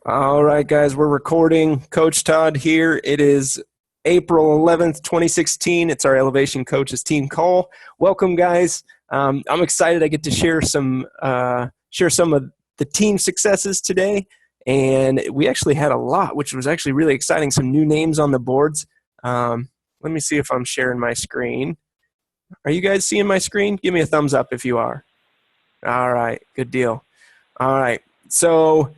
All right, guys, we're recording. Coach Todd here. It is April 11th, 2016. It's our Elevation Coaches team call. Welcome, guys. I'm excited. I get to share some of the team successes today, and we actually had a lot, which was actually really exciting. Some new names on the boards. Let me see if I'm sharing my screen. Are you guys seeing my screen? Give me a thumbs up if you are. All right, good deal. All right, so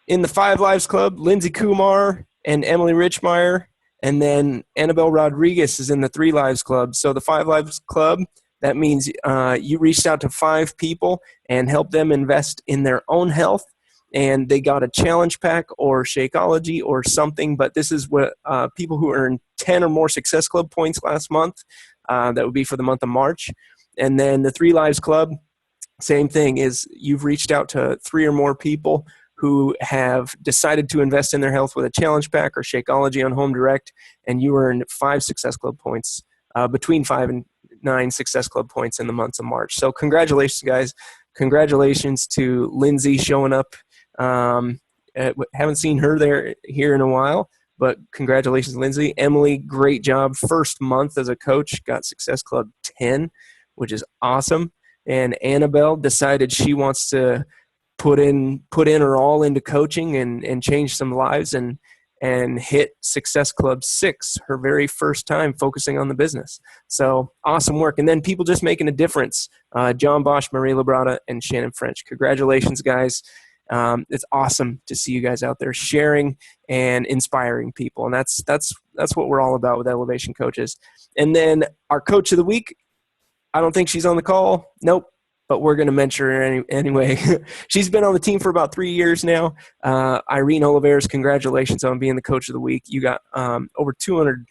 in the Five Lives Club, Lindsay Kumar and Emily Richmeyer, and then Annabelle Rodriguez is in the Three Lives Club. So the Five Lives Club, that means you reached out to 5 people and helped them invest in their own health, and they got a challenge pack or Shakeology or something, but this is what people who earned 10 or more Success Club points last month, that would be for the month of March. And then the Three Lives Club, same thing, is you've reached out to 3 or more people who have decided to invest in their health with a challenge pack or Shakeology on Home Direct, and you earned 5 Success Club points, between 5 and 9 Success Club points in the months of March. So congratulations, guys. Congratulations to Lindsay showing up. Haven't seen her here in a while, but congratulations, Lindsay. Emily, great job. First month as a coach, got Success Club 10, which is awesome. And Annabelle decided she wants to put in her all into coaching and change some lives and hit Success Club 6, her very first time focusing on the business. So awesome work. And then people just making a difference. John Bosch, Marie Labrada, and Shannon French. Congratulations, guys. It's awesome to see you guys out there sharing and inspiring people. And that's what we're all about with Elevation Coaches. And then our coach of the week, I don't think she's on the call. Nope. But we're going to mention her anyway. She's been on the team for about 3 years now. Irene Olivares, congratulations on being the coach of the week. You got over 200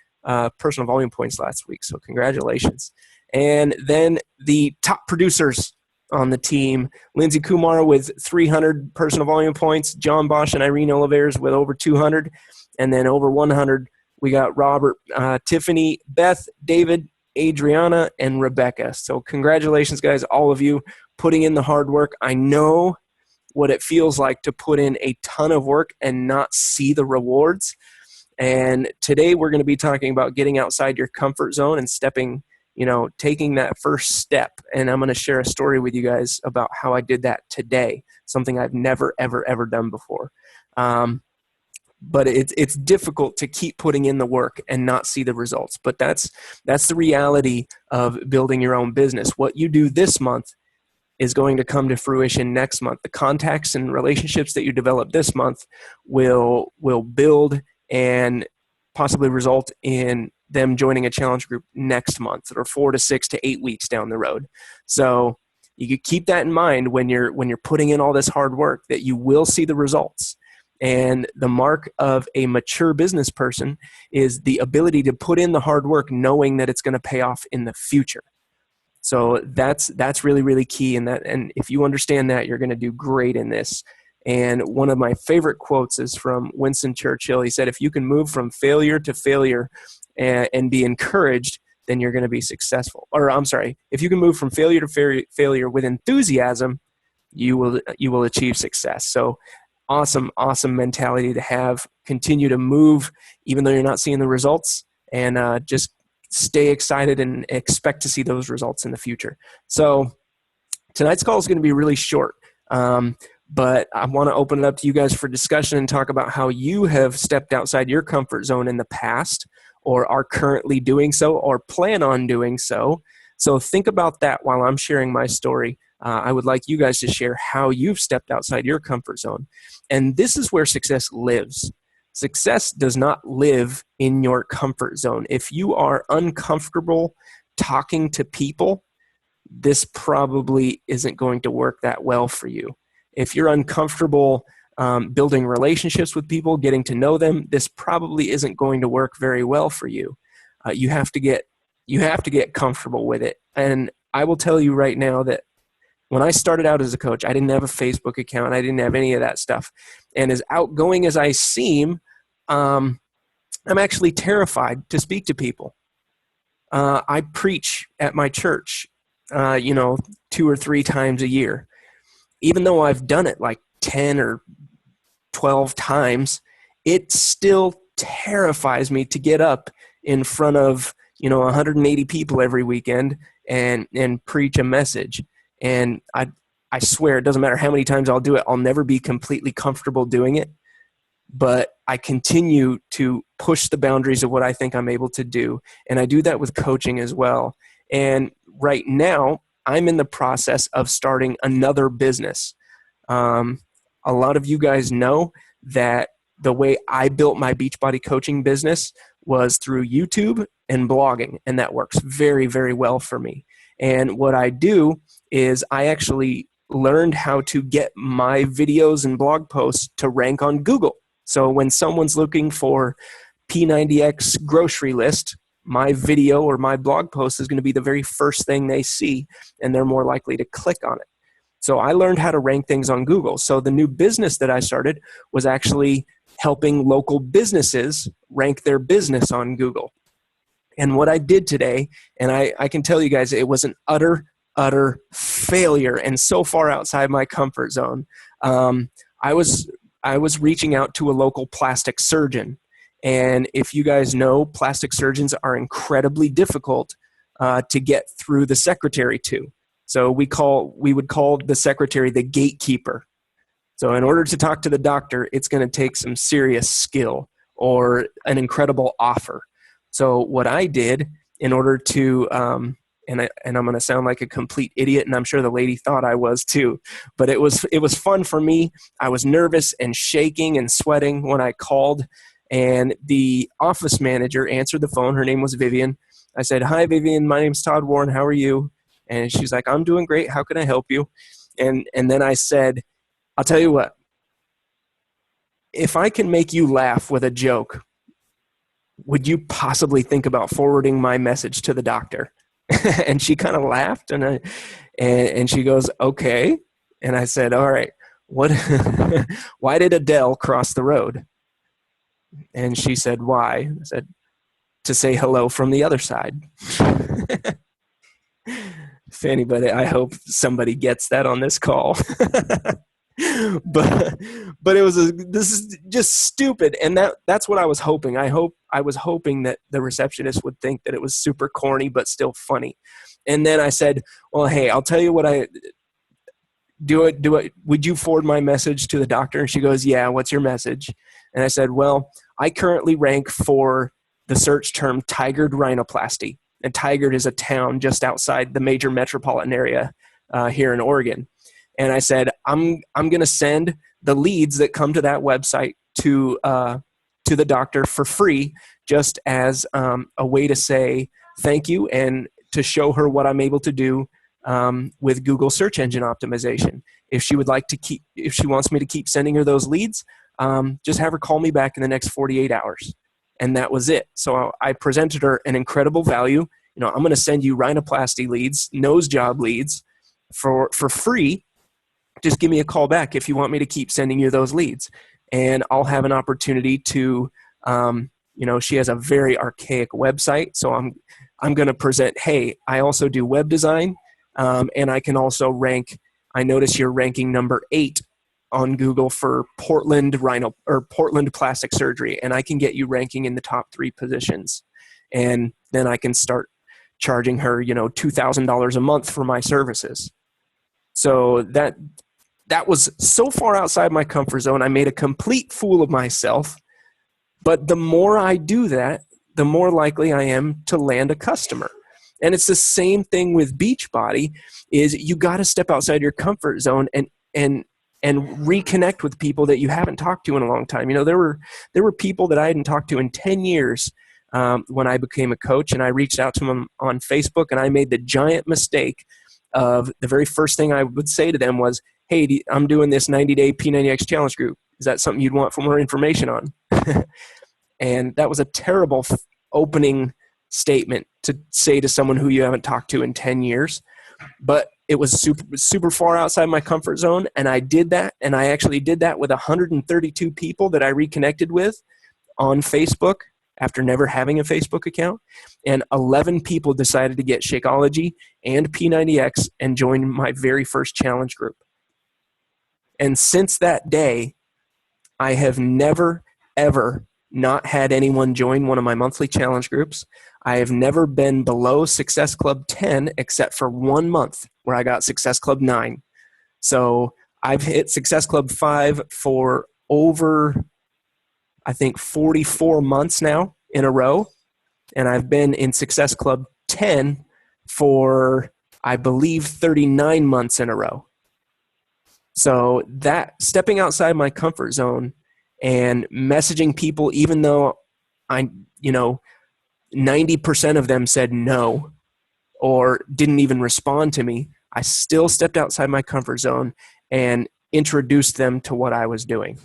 personal volume points last week, so congratulations. And then the top producers on the team, Lindsay Kumar with 300 personal volume points, John Bosch and Irene Olivares with over 200, and then over 100, we got Robert, Tiffany, Beth, David, Adriana, and Rebecca. So congratulations, guys, all of you putting in the hard work. I know what it feels like to put in a ton of work and not see the rewards. And today we're going to be talking about getting outside your comfort zone and taking that first step. And I'm going to share a story with you guys about how I did that today, something I've never, ever, ever done before. But it's difficult to keep putting in the work and not see the results. But that's the reality of building your own business. What you do this month is going to come to fruition next month. The contacts and relationships that you develop this month will build and possibly result in them joining a challenge group next month, or 4 to 6 to 8 weeks down the road. So you could keep that in mind when you're putting in all this hard work, that you will see the results. And the mark of a mature business person is the ability to put in the hard work knowing that it's going to pay off in the future. So that's really, really key. And if you understand that, you're going to do great in this. And one of my favorite quotes is from Winston Churchill. He said, if you can move from failure to failure and be encouraged, then you're going to be successful. Or I'm sorry, if you can move from failure to failure with enthusiasm, you will achieve success. So awesome mentality to have. Continue to move even though you're not seeing the results, and just stay excited and expect to see those results in the future. So tonight's call is going to be really short, but I want to open it up to you guys for discussion and talk about how you have stepped outside your comfort zone in the past, or are currently doing so, or plan on doing so. So think about that while I'm sharing my story. I would like you guys to share how you've stepped outside your comfort zone. And this is where success lives. Success does not live in your comfort zone. If you are uncomfortable talking to people, this probably isn't going to work that well for you. If you're uncomfortable building relationships with people, getting to know them, this probably isn't going to work very well for you. You have to get comfortable with it. And I will tell you right now that when I started out as a coach, I didn't have a Facebook account. I didn't have any of that stuff. And as outgoing as I seem, I'm actually terrified to speak to people. I preach at my church, 2 or 3 times a year. Even though I've done it like 10 or 12 times, it still terrifies me to get up in front of 180 people every weekend and preach a message. And I swear, it doesn't matter how many times I'll do it, I'll never be completely comfortable doing it. But I continue to push the boundaries of what I think I'm able to do. And I do that with coaching as well. And right now, I'm in the process of starting another business. A lot of you guys know that the way I built my Beachbody coaching business was through YouTube and blogging, and that works very, very well for me. And what I do is I actually learned how to get my videos and blog posts to rank on Google. So when someone's looking for P90X grocery list, my video or my blog post is going to be the very first thing they see, and they're more likely to click on it. So I learned how to rank things on Google. So the new business that I started was actually helping local businesses rank their business on Google. And what I did today, and I can tell you guys, it was an utter failure and so far outside my comfort zone. I was reaching out to a local plastic surgeon. And if you guys know, plastic surgeons are incredibly difficult to get through the secretary to. So we would call the secretary the gatekeeper. So in order to talk to the doctor, it's going to take some serious skill or an incredible offer. So what I did in order to, and I'm going to sound like a complete idiot, and I'm sure the lady thought I was too, but it was fun for me. I was nervous and shaking and sweating when I called, and the office manager answered the phone. Her name was Vivian. I said, "Hi, Vivian. My name's Todd Warren. How are you?" And she's like, "I'm doing great. How can I help you?" And then I said, "I'll tell you what. If I can make you laugh with a joke, would you possibly think about forwarding my message to the doctor?" And she kind of laughed, and she goes, "Okay." And I said, "All right, what? Why did Adele cross the road?" And she said, "Why?" I said, "To say hello from the other side." If anybody, I hope somebody gets that on this call. but this is just stupid, and that's what I was hoping. I was hoping that the receptionist would think that it was super corny but still funny. And then I said, "Well, hey, I'll tell you what I do it. Would you forward my message to the doctor?" And she goes, "Yeah, what's your message?" And I said, "Well, I currently rank for the search term Tigard rhinoplasty. And Tigard is a town just outside the major metropolitan area here in Oregon." And I said, I'm going to send the leads that come to that website to the doctor for free, just as a way to say thank you and to show her what I'm able to do with Google search engine optimization. If she wants me to keep sending her those leads, just have her call me back in the next 48 hours. And that was it. So I presented her an incredible value. I'm going to send you rhinoplasty leads, nose job leads for free. Just give me a call back if you want me to keep sending you those leads. And I'll have an opportunity to, she has a very archaic website. So I'm going to present, hey, I also do web design. And I can also rank, I notice you're ranking number 8 on Google for Portland plastic surgery. And I can get you ranking in the top 3 positions. And then I can start charging her, $2,000 a month for my services. So that was so far outside my comfort zone. I made a complete fool of myself. But the more I do that, the more likely I am to land a customer. And it's the same thing with Beachbody, is you got to step outside your comfort zone and reconnect with people that you haven't talked to in a long time. There were people that I hadn't talked to in 10 years when I became a coach, and I reached out to them on Facebook, and I made the giant mistake of the very first thing I would say to them was, "Hey, I'm doing this 90-day P90X challenge group. Is that something you'd want for more information on?" And that was a terrible opening statement to say to someone who you haven't talked to in 10 years. But it was super far outside my comfort zone, and I did that, and I actually did that with 132 people that I reconnected with on Facebook after never having a Facebook account, and 11 people decided to get Shakeology and P90X and join my very first challenge group. And since that day, I have never, ever not had anyone join one of my monthly challenge groups. I have never been below Success Club 10 except for 1 month where I got Success Club 9. So I've hit Success Club 5 for over, I think, 44 months now in a row. And I've been in Success Club 10 for, I believe, 39 months in a row. So that stepping outside my comfort zone and messaging people, even though 90% of them said no or didn't even respond to me, I still stepped outside my comfort zone and introduced them to what I was doing.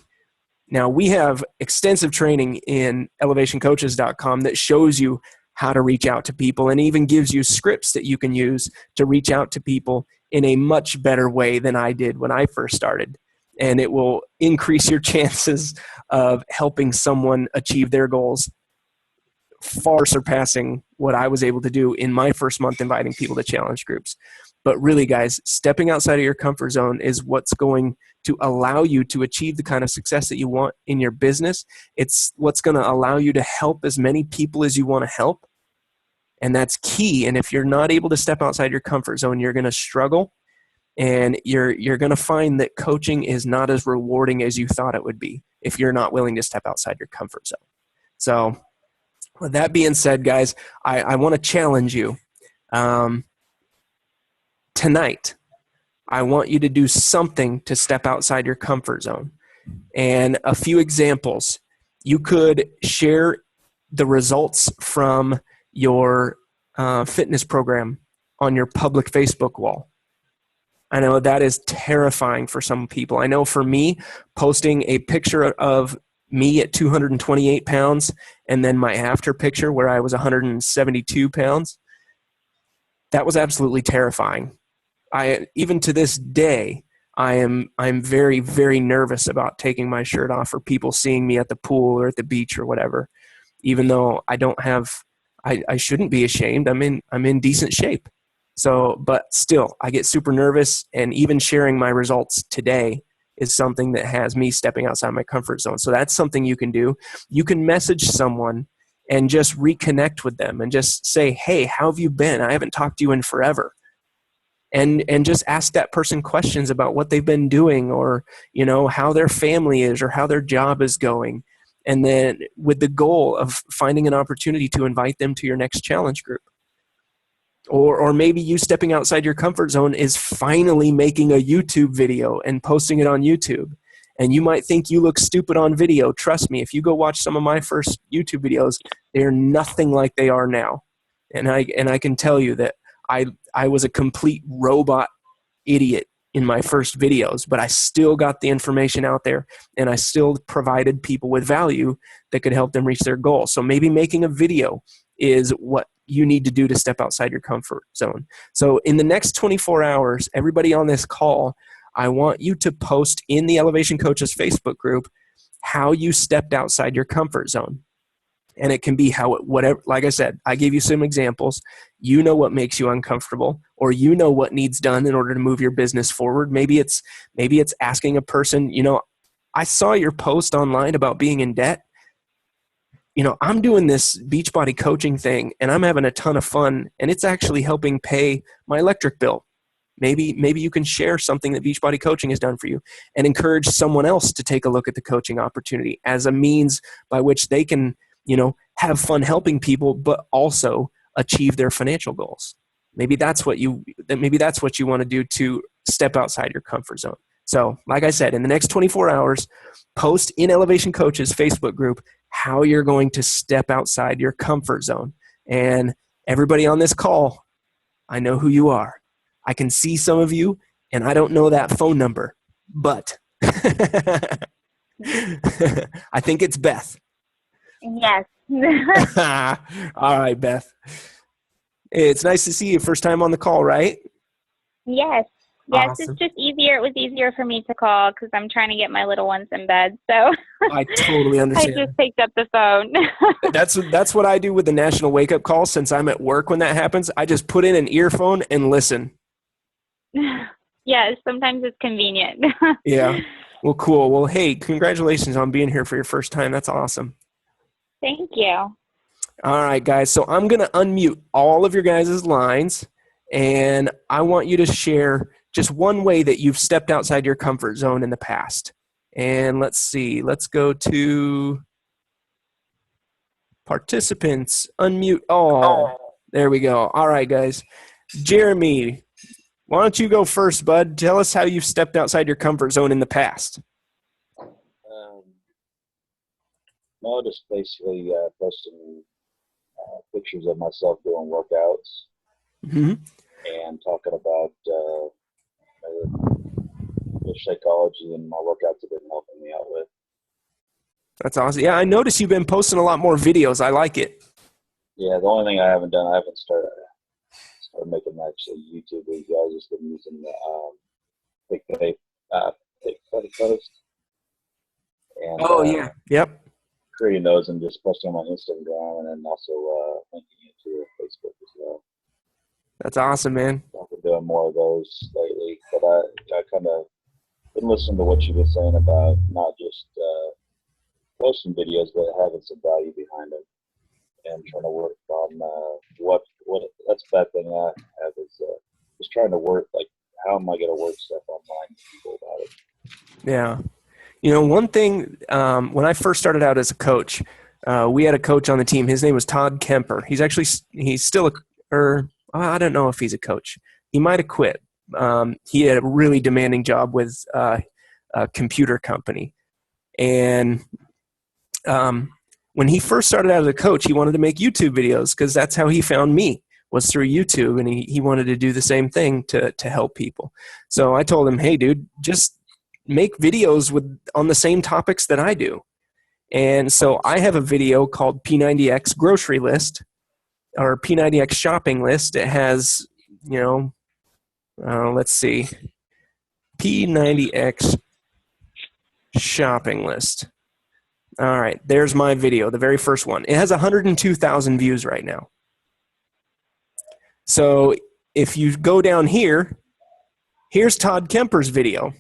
Now, we have extensive training in elevationcoaches.com that shows you how to reach out to people and even gives you scripts that you can use to reach out to people in a much better way than I did when I first started. And it will increase your chances of helping someone achieve their goals, far surpassing what I was able to do in my first month inviting people to challenge groups. But really, guys, stepping outside of your comfort zone is what's going to allow you to achieve the kind of success that you want in your business. It's what's going to allow you to help as many people as you want to help. And that's key. And if you're not able to step outside your comfort zone, you're going to struggle. And you're going to find that coaching is not as rewarding as you thought it would be if you're not willing to step outside your comfort zone. So with that being said, guys, I want to challenge you. Tonight, I want you to do something to step outside your comfort zone. And a few examples. You could share the results from your fitness program on your public Facebook wall. I know that is terrifying for some people. I know for me, posting a picture of me at 228 pounds and then my after picture where I was 172 pounds, that was absolutely terrifying. Even to this day, I'm very, very nervous about taking my shirt off or people seeing me at the pool or at the beach or whatever, even though I shouldn't be ashamed. I'm in decent shape. So, but still, I get super nervous, and even sharing my results today is something that has me stepping outside my comfort zone. So that's something you can do. You can message someone and just reconnect with them and just say, hey, how have you been? I haven't talked to you in forever. And just ask that person questions about what they've been doing, or, how their family is or how their job is going. And then with the goal of finding an opportunity to invite them to your next challenge group. Or maybe you stepping outside your comfort zone is finally making a YouTube video and posting it on YouTube. And you might think you look stupid on video. Trust me, if you go watch some of my first YouTube videos, they're nothing like they are now. And I can tell you that I was a complete robot idiot in my first videos, but I still got the information out there, and I still provided people with value that could help them reach their goal. So maybe making a video is what you need to do to step outside your comfort zone. So in the next 24 hours, everybody on this call, I want you to post in the Elevation Coaches Facebook group how you stepped outside your comfort zone. And it can be whatever, like I said, I gave you some examples. You know what makes you uncomfortable, or you know what needs done in order to move your business forward. Maybe it's asking a person, I saw your post online about being in debt. I'm doing this Beachbody coaching thing and I'm having a ton of fun, and it's actually helping pay my electric bill. Maybe you can share something that Beachbody coaching has done for you and encourage someone else to take a look at the coaching opportunity as a means by which they can, have fun helping people, but also achieve their financial goals. Maybe that's what you want to do to step outside your comfort zone. So, like I said, in the next 24 hours, post in Elevation Coaches Facebook group how you're going to step outside your comfort zone. And everybody on this call, I know who you are. I can see some of you, and I don't know that phone number, but I think it's Beth. Yes. All right, Beth. It's nice to see you. First time on the call, right? Yes. Awesome. It's just easier. It was easier for me to call because I'm trying to get my little ones in bed. So I totally understand. I just picked up the phone. That's what I do with the National Wake Up Call. Since I'm at work when that happens, I just put in an earphone and listen. Yes, sometimes it's convenient. Yeah. Well, cool. Well, hey, congratulations on being here for your first time. That's awesome. Thank you. All right, guys. So I'm going to unmute all of your guys' lines, and I want you to share just one way that you've stepped outside your comfort zone in the past. And let's see. Let's go to participants. Unmute all. There we go. All right, guys. Jeremy, why don't you go first, bud? Tell us how you've stepped outside your comfort zone in the past. No, just basically posting pictures of myself doing workouts and talking about the psychology and my workouts have been helping me out with. That's awesome. Yeah, I noticed you've been posting a lot more videos. I like it. Yeah, the only thing I haven't done, I haven't started making actually YouTube videos. I've just been using the fake photos. And, Yep. creating those and just posting them on Instagram and then also linking it to Facebook as well. That's awesome, man. I've been doing more of those lately, but I kind of been listening to what you were saying about not just posting videos, but having some value behind them and trying to work on what that's the bad thing I have is just trying to work, like, how am I going to work stuff online with people about it? Yeah. You know, one thing, when I first started out as a coach, we had a coach on the team. His name was Todd Kemper. He's still I don't know if he's a coach. He might have quit. He had a really demanding job with a computer company. And when he first started out as a coach, he wanted to make YouTube videos because that's how he found me, was through YouTube. And he wanted to do the same thing to help people. So I told him, hey, dude, just make videos on the same topics that I do. And so I have a video called P90X grocery list or P90X shopping list. It has, let's see, P90X shopping list. All right, there's my video, the very first one. It has 102,000 views right now. So if you go down here, here's Todd Kemper's video.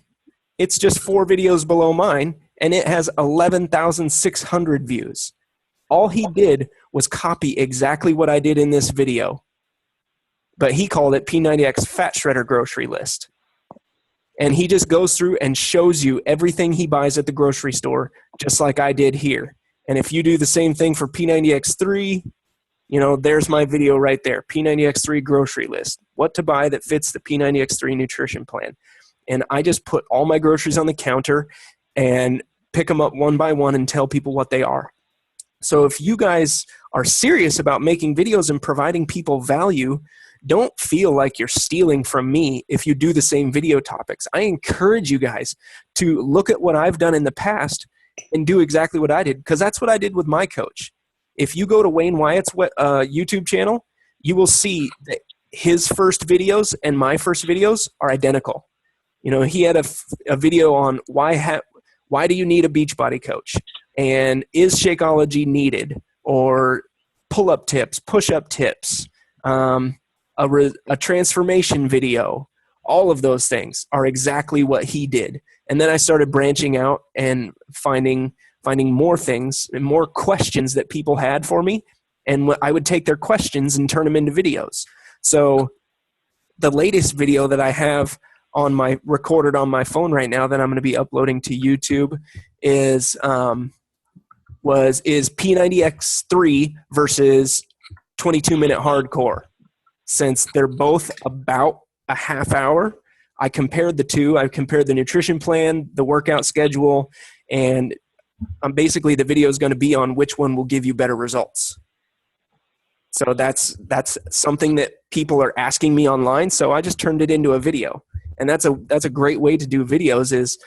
It's just 4 videos below mine, and it has 11,600 views. All he did was copy exactly what I did in this video, but he called it P90X Fat Shredder Grocery List. And he just goes through and shows you everything he buys at the grocery store, just like I did here. And if you do the same thing for P90X3, there's my video right there, P90X3 grocery list, what to buy that fits the P90X3 nutrition plan. And I just put all my groceries on the counter and pick them up one by one and tell people what they are. So if you guys are serious about making videos and providing people value, don't feel like you're stealing from me if you do the same video topics. I encourage you guys to look at what I've done in the past and do exactly what I did, because that's what I did with my coach. If you go to Wayne Wyatt's YouTube channel, you will see that his first videos and my first videos are identical. He had a video on why do you need a Beachbody coach? And is Shakeology needed? Or pull-up tips, push-up tips, a transformation video. All of those things are exactly what he did. And then I started branching out and finding more things and more questions that people had for me. And I would take their questions and turn them into videos. So the latest video that I have recorded on my phone right now that I'm going to be uploading to YouTube is P90X3 versus 22-minute hardcore. Since they're both about a half hour, I compared the two. I compared the nutrition plan, the workout schedule, and basically the video is going to be on which one will give you better results. So that's something that people are asking me online, so I just turned it into a video. And that's a great way to do videos is,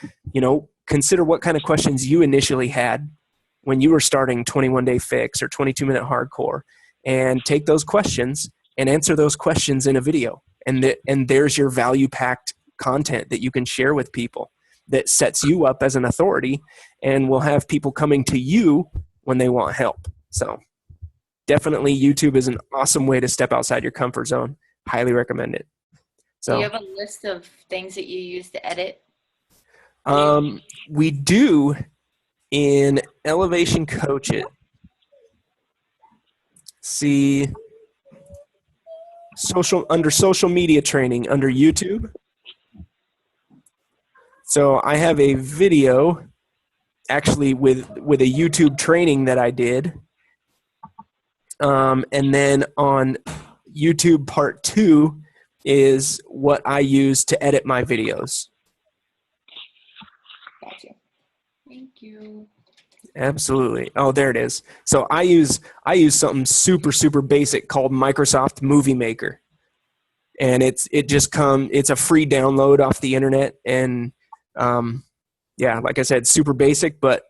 consider what kind of questions you initially had when you were starting 21-Day Fix or 22-minute hardcore, and take those questions and answer those questions in a video. And there's your value-packed content that you can share with people that sets you up as an authority and will have people coming to you when they want help. So definitely YouTube is an awesome way to step outside your comfort zone. Highly recommend it. So, do you have a list of things that you use to edit? We do in Elevation Coach It. See under social media training under YouTube. So I have a video actually with a YouTube training that I did. And then on YouTube part 2 is what I use to edit my videos. Gotcha. Thank you. Absolutely. Oh, there it is. So I use something super basic called Microsoft Movie Maker. And it's a free download off the internet, and yeah, like I said, super basic, but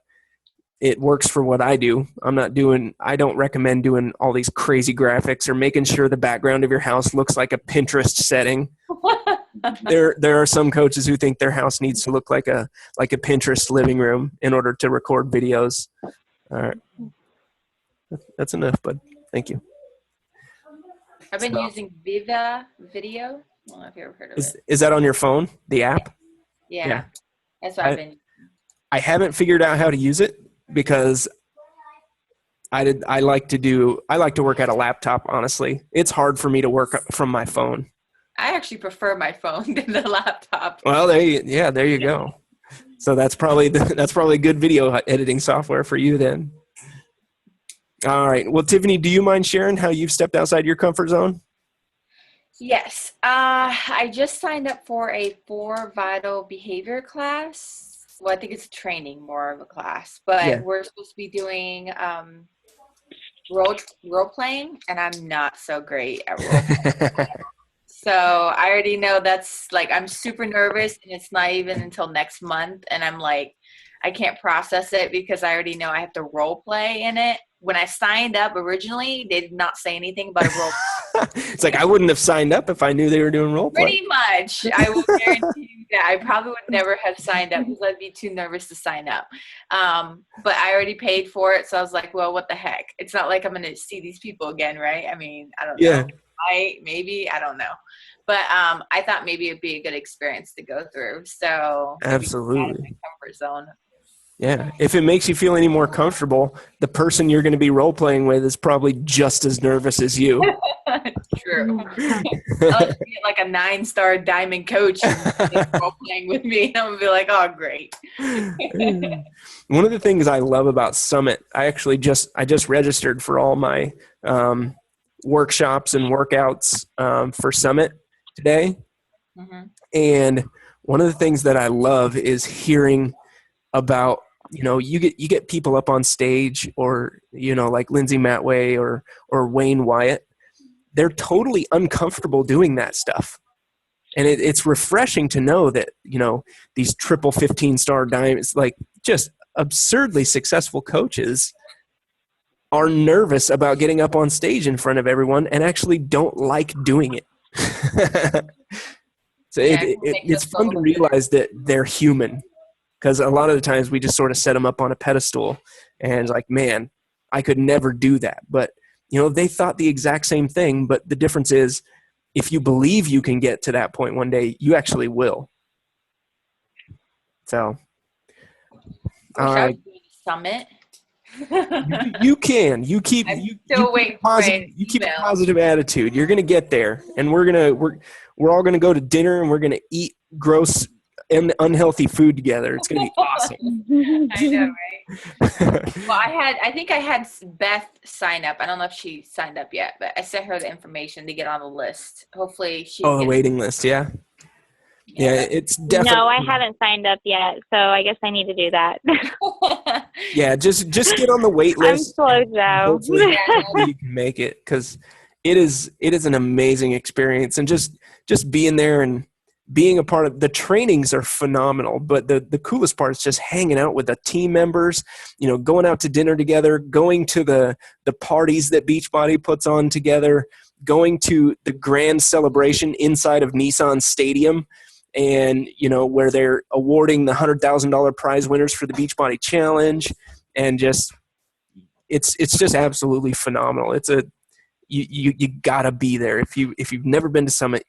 it works for what I do. I don't recommend doing all these crazy graphics or making sure the background of your house looks like a Pinterest setting. There are some coaches who think their house needs to look like a Pinterest living room in order to record videos. All right. That's enough, bud. Thank you. I've been using Viva Video. I don't know if you ever heard of it. Is that on your phone, the app? Yeah. That's what I've been. I haven't figured out how to use it because I like to work at a laptop, honestly. It's hard for me to work from my phone. I actually prefer my phone than the laptop. Well, there you go. So that's probably good video editing software for you then. All right. Well, Tiffany, do you mind sharing how you've stepped outside your comfort zone? Yes. I just signed up for a 4 Vital Behavior class. Well, I think it's training, more of a class. But we're supposed to be doing role playing, and I'm not so great at role playing. So I already know that's like, I'm super nervous, and it's not even until next month. And I'm like, I can't process it because I already know I have to role play in it. When I signed up originally, they did not say anything about a role play. It's like, I wouldn't have signed up if I knew they were doing role play. Pretty much. I will guarantee you that. I probably would never have signed up because I'd be too nervous to sign up. But I already paid for it. So I was like, well, what the heck? It's not like I'm going to see these people again, right? I mean, I don't know. I don't know. But I thought maybe it'd be a good experience to go through. So absolutely. Comfort zone. Yeah. If it makes you feel any more comfortable, the person you're going to be role playing with is probably just as nervous as you. True. I'll just get like a 9-star diamond coach role playing with me. I'm going to be like, oh, great. One of the things I love about Summit, I just registered for all my workshops and workouts for Summit today. Mm-hmm. And one of the things that I love is hearing about, you get people up on stage, or, like Lindsay Matway or Wayne Wyatt. They're totally uncomfortable doing that stuff. And it's refreshing to know that, these triple 15-star diamonds, like just absurdly successful coaches, are nervous about getting up on stage in front of everyone and actually don't like doing it. So it's fun to realize that they're human. Because a lot of the times we just sort of set them up on a pedestal and it's like, man, I could never do that. But, they thought the exact same thing. But the difference is, if you believe you can get to that point one day, you actually will. So, all right. Summit. You can. You keep a positive attitude. You're gonna get there, and we're all gonna go to dinner, and we're gonna eat gross and unhealthy food together. It's gonna be awesome. I know, right? Well, I think I had Beth sign up. I don't know if she signed up yet, but I sent her the information to get on the list. Hopefully she. Oh, the waiting list, yeah. Yeah, it's definitely. No, I haven't signed up yet, so I guess I need to do that. Yeah, just get on the wait list. I'm slow, Joe. Hopefully you can make it, because it is an amazing experience, and just being there and being a part of the trainings are phenomenal. But the coolest part is just hanging out with the team members, going out to dinner together, going to the parties that Beachbody puts on together, going to the grand celebration inside of Nissan Stadium, and where they're awarding the $100,000 prize winners for the Beachbody Challenge, and just it's just absolutely phenomenal. You gotta be there. If you've never been to Summit,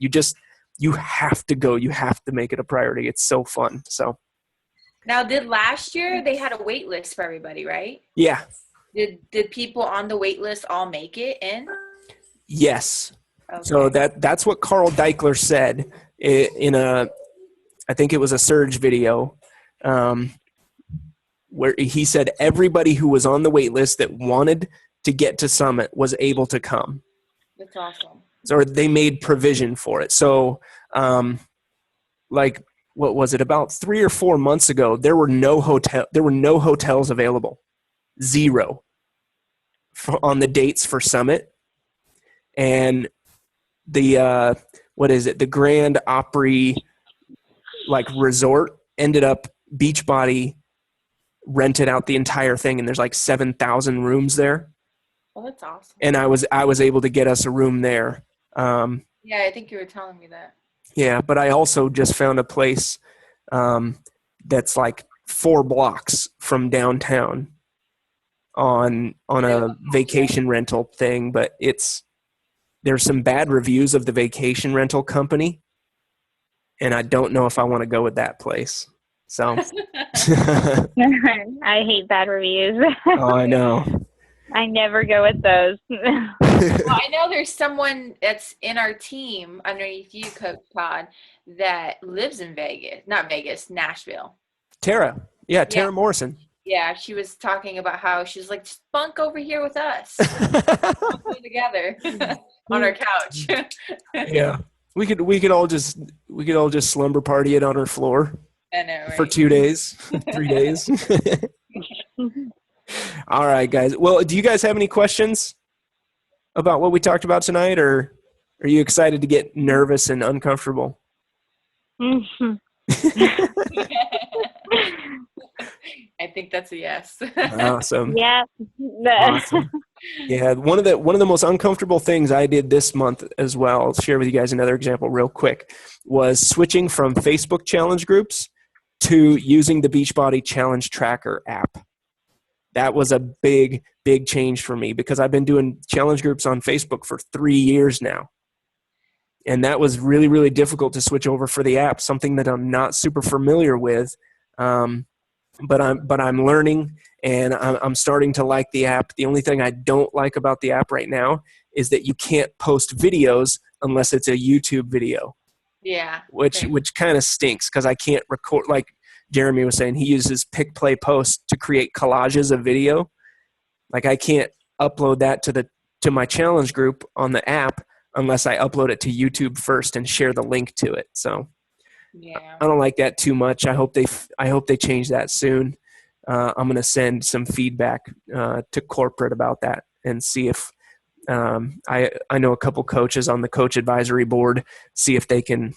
you have to go. You have to make it a priority. It's so fun. So Now, did last year they had a wait list for everybody, right? Yeah. Did people on the wait list all make it in? Yes. Okay. So that's what Carl Deichler said in I think it was a Surge video, where he said everybody who was on the wait list that wanted to get to Summit was able to come. That's awesome. Or they made provision for it. So, like, what was it? About 3 or 4 months ago, there were no hotels available, 0 on the dates for Summit, and the the Grand Opry resort ended up Beachbody rented out the entire thing, and there's like 7,000 rooms there. Oh, that's awesome. And I was able to get us a room there. Yeah, I think you were telling me that. Yeah, but I also just found a place that's like 4 blocks from downtown on a vacation rental thing, but there's some bad reviews of the vacation rental company, and I don't know if I want to go with that place. So I hate bad reviews. oh, I know. I never go with those. Well, I know there's someone that's in our team underneath you, Coach Todd, that lives in Nashville. Tara. Yeah, Tara Yeah. Morrison. Yeah, she was talking about how she's like, just bunk over here with us. We'll go together on our couch. Yeah. We could all just slumber party it on her floor I know, right? for 2 days, 3 days. All right, guys. Well, do you guys have any questions about what we talked about tonight, or are you excited to get nervous and uncomfortable? I think that's a yes. Awesome. Yeah. Awesome. Yeah, one of the most uncomfortable things I did this month as well, I'll share with you guys another example real quick, was switching from Facebook challenge groups to using the Beachbody Challenge Tracker app. That was a big, big change for me because I've been doing challenge groups on Facebook for 3 years now. And that was really, really difficult to switch over for the app, something that I'm not super familiar with. But I'm learning, and I'm starting to like the app. The only thing I don't like about the app right now is that you can't post videos unless it's a YouTube video. Yeah. Which kind of stinks because I can't record. Like Jeremy was saying, he uses Pick, Play, Post to create collages of video. Like I can't upload that to my challenge group on the app unless I upload it to YouTube first and share the link to it. So. Yeah. I don't like that too much. I hope they change that soon. I'm going to send some feedback to corporate about that and see if I know a couple coaches on the coach advisory board, see if they can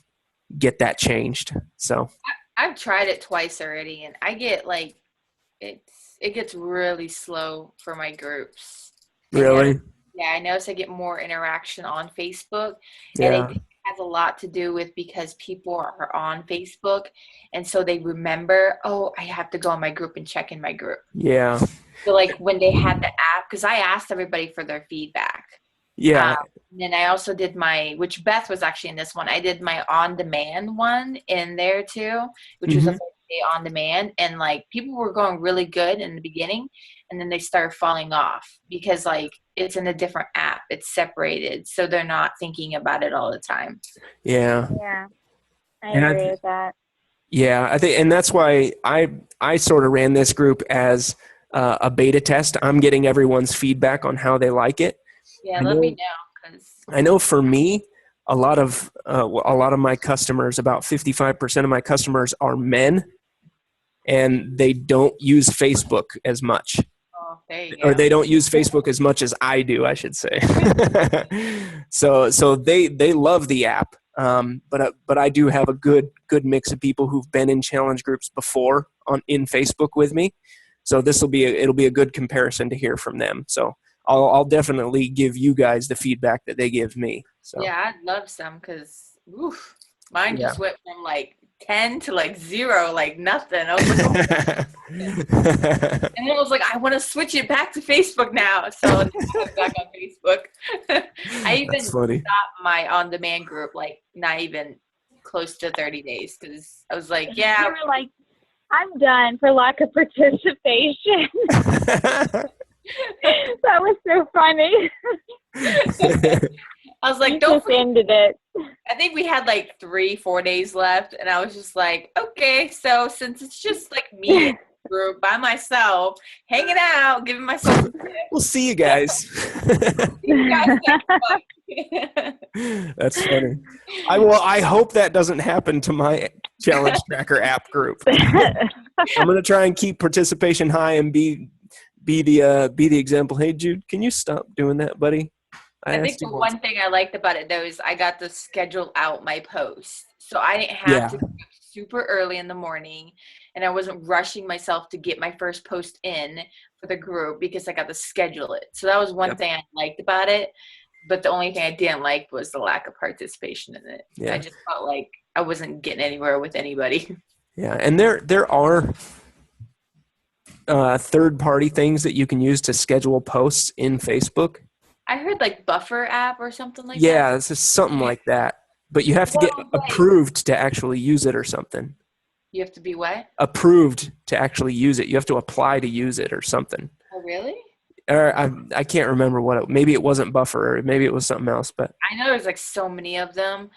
get that changed. So I've tried it twice already, and I get it gets really slow for my groups. Really? Yeah, I notice I get more interaction on Facebook, Yeah. and it has a lot to do with because people are on Facebook, and so they remember, oh, I have to go in my group and check in my group. Yeah. So like when they had the app, because I asked everybody for their feedback. Yeah. And then I also did which Beth was actually in this one. I did my on-demand one in there too, which was a 30-day on-demand. And like people were going really good in the beginning, and then they started falling off because like it's in a different app. It's separated. So they're not thinking about it all the time. Yeah. Yeah. I And agree with that. Yeah, I think, and that's why I sort of ran this group as a beta test. I'm getting everyone's feedback on how they like it. Yeah, let me know. I know for me, a lot of my customers, about 55% of my customers are men, and they don't use Facebook as much. Oh, there you go. Or they don't use Facebook as much as I do, I should say. So they love the app. But I do have a good mix of people who've been in challenge groups before in Facebook with me. So it'll be a good comparison to hear from them. So I'll definitely give you guys the feedback that they give me. So Yeah, I'd love some because mine just went from like 10 to like 0, like nothing. I was like, and then I was like, I want to switch it back to Facebook now. So I'm back on Facebook. I even stopped my on-demand group, like not even close to 30 days because I was like, yeah. You were like, I'm done for lack of participation. That was so funny. I was like, You don't just forget. ended it. I think we had like 3-4 days left, and I was just like, okay, so since it's just like me and the group by myself, hanging out, giving myself a tip, We'll see you guys. you guys next month. That's funny. I hope that doesn't happen to my Challenge Tracker app group. I'm gonna try and keep participation high and be the example. Hey Jude, can you stop doing that, buddy? I think the one thing I liked about it though is I got to schedule out my posts, so I didn't have to get up super early in the morning, and I wasn't rushing myself to get my first post in for the group because I got to schedule it. So that was one thing I liked about it. But the only thing I didn't like was the lack of participation in it. Yeah. I just felt like I wasn't getting anywhere with anybody. Yeah, and there are third-party things that you can use to schedule posts in Facebook. I heard like Buffer app or something like that. Yeah, it's just something like that. But you have to get approved to actually use it or something. You have to be what? Approved to actually use it. You have to apply to use it or something. Oh, really? Or I can't remember maybe it wasn't Buffer or maybe it was something else. But I know there's like so many of them,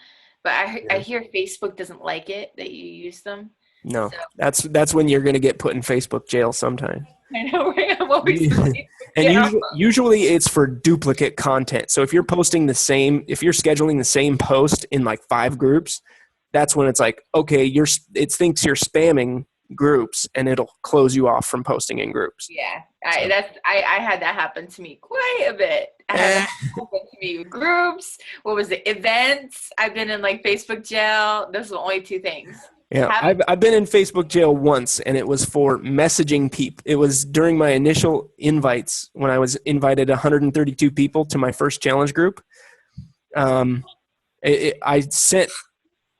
but I hear Facebook doesn't like it that you use them. No, so. That's when you're going to get put in Facebook jail sometime. I know. I'm always and usually it's for duplicate content. So if you're scheduling the same post in like 5 groups, that's when it's like, okay, it thinks you're spamming groups and it'll close you off from posting in groups. Yeah, I had that happen to me quite a bit. I had that happen to me with groups. What was it? Events. I've been in like Facebook jail. Those are the only 2 things. Yeah, I've been in Facebook jail once, and it was for messaging people. It was during my initial invites when I was invited 132 people to my first challenge group. I sent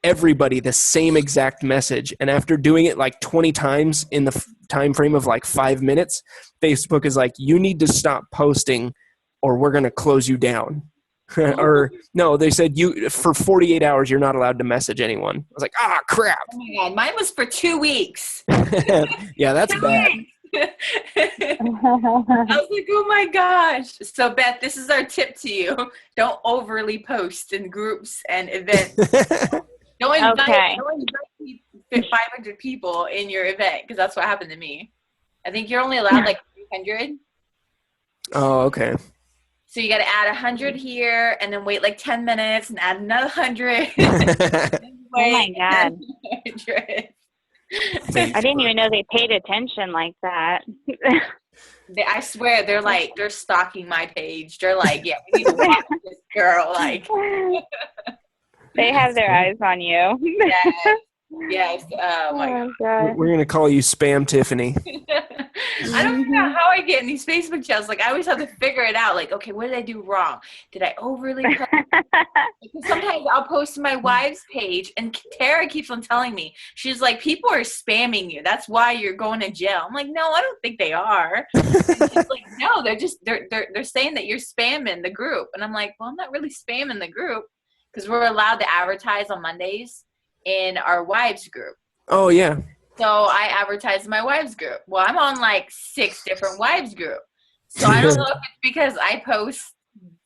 everybody the same exact message, and after doing it like 20 times in the time frame of like 5 minutes, Facebook is like, you need to stop posting or we're going to close you down. Or no, they said for 48 hours you're not allowed to message anyone. I was like, crap. Oh my God, mine was for 2 weeks. Yeah, that's bad. I was like, oh my gosh. So Beth, this is our tip to you. Don't overly post in groups and events. Don't invite 500 people in your event, because that's what happened to me. I think you're only allowed like 300. Oh, okay. So you got to add 100 here, and then wait like 10 minutes, and add another 100. Oh my God! I didn't even know they paid attention like that. I swear they're stalking my page. They're like, yeah, we need to watch this girl. Like, they have their eyes on you. Yes. Oh my God. We're gonna call you Spam Tiffany. I don't know how I get in these Facebook chats. Like, I always have to figure it out. Like, okay, what did I do wrong? Did I overly post? Sometimes I'll post to my wife's page, and Tara keeps on telling me, she's like, people are spamming you. That's why you're going to jail. I'm like, no, I don't think they are. And she's like, no, they're saying that you're spamming the group. And I'm like, well, I'm not really spamming the group, because we're allowed to advertise on Mondays in our wives group. Oh yeah. So I advertise in my wives group. Well, I'm on like 6 different wives group. So I don't know if it's because I post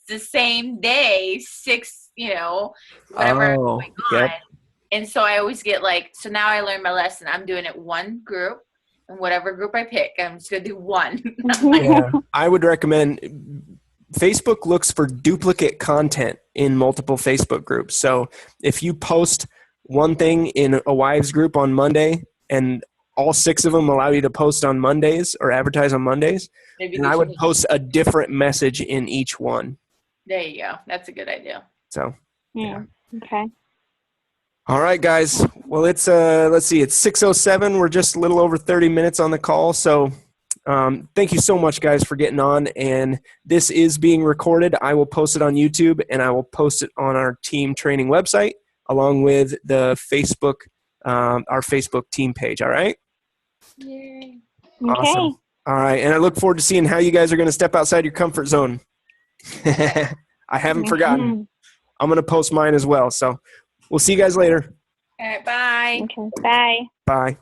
the same day, 6, whatever going on. Yep. And so I always get like, so now I learned my lesson. I'm doing it one group, and whatever group I pick, I'm just going to do one. Yeah. I would recommend, Facebook looks for duplicate content in multiple Facebook groups. So if you post one thing in a wives group on Monday, and all 6 of them allow you to post on Mondays or advertise on Mondays, and I would post a different message in each one. There you go. That's a good idea. So, yeah. Okay. All right, guys. Well, it's let's see, it's 6:07. We're just a little over 30 minutes on the call. So, thank you so much, guys, for getting on. And this is being recorded. I will post it on YouTube, and I will post it on our team training website, along with the Facebook, our Facebook team page. All right. Yay. Awesome. Okay. All right, and I look forward to seeing how you guys are going to step outside your comfort zone. I haven't forgotten. I'm going to post mine as well. So we'll see you guys later. All right. Bye. Okay. Bye. Bye.